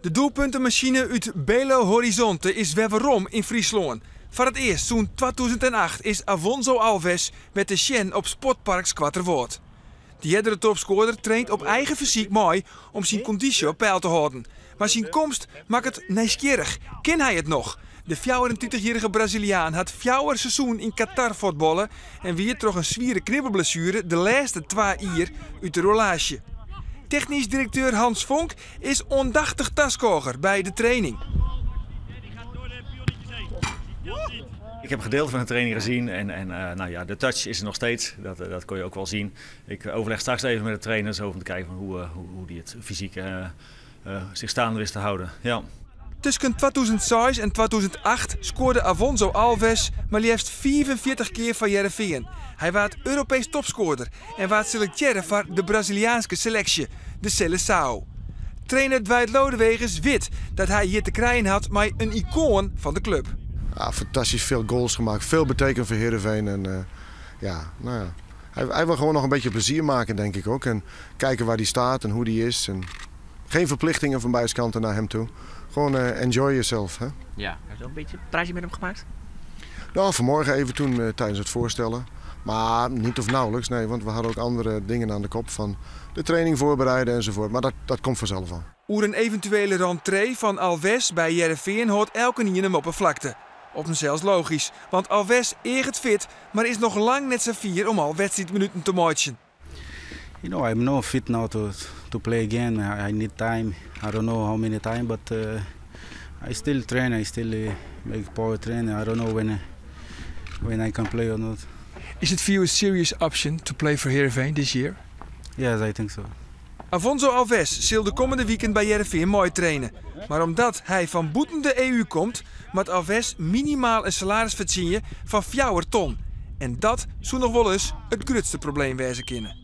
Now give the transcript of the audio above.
De doelpuntenmachine uit Belo Horizonte is weer waarom in Friesland. Voor het eerst zo'n 2008 is Afonso Alves met de Sjen op Sportparks Quattrowoord. De eerdere topscorer traint op eigen fysiek mooi om zijn conditie op peil te houden. Maar zijn komst maakt het nieuwsgierig. Ken hij het nog? De 24-jarige Braziliaan had 4 seizoen in Qatar voetballen en weer toch een zwiere knibbelblessure de laatste 2 jaar uit de rollage. Technisch directeur Hans Vonk is ondachtig taskoger bij de training. Ik heb een gedeelte van de training gezien en nou ja, de touch is er nog steeds. Dat kon je ook wel zien. Ik overleg straks even met de trainers over om te kijken hoe die het fysiek zich staande wist te houden. Ja. Tussen 2006 en 2008 scoorde Afonso Alves maar liefst 44 keer voor Heerenveen. Hij was Europees topscorer en was selecteren voor de Braziliaanse selectie, de Seleção. Trainer Dwight Lodewegens weet dat hij hier te krijgen had met een icoon van de club. Ja, fantastisch veel goals gemaakt, veel betekend voor Heerenveen. En, hij wil gewoon nog een beetje plezier maken, denk ik ook. En kijken waar hij staat en hoe hij is. En geen verplichtingen van buitenskanten naar hem toe. Gewoon enjoy yourself. Hè? Ja, heb je ook een beetje een praatje met hem gemaakt? Nou, vanmorgen even toen tijdens het voorstellen. Maar niet of nauwelijks, nee, want we hadden ook andere dingen aan de kop van de training voorbereiden enzovoort. Maar dat komt vanzelf al. Oer een eventuele rentree van Alves bij Heerenveen hoort elke niet in hem oppervlakte. Op zelfs logisch, want Alves het fit, maar is nog lang net zo fier om al wedstrijdminuten te maken. You know, I'm not fit now to play again. I need time. I don't know how many time, but I still train. I still make power training. I don't know when I can play or not. Is it for you a serious option to play for Heerenveen this year? Yes, I think so. Afonso Alves zal de komende weekend bij Heerenveen mooi trainen. Maar omdat hij van boeten de EU komt, moet Alves minimaal een salaris verdienen van 4 ton. En dat zou nog wel eens het grootste probleem wezen kunnen.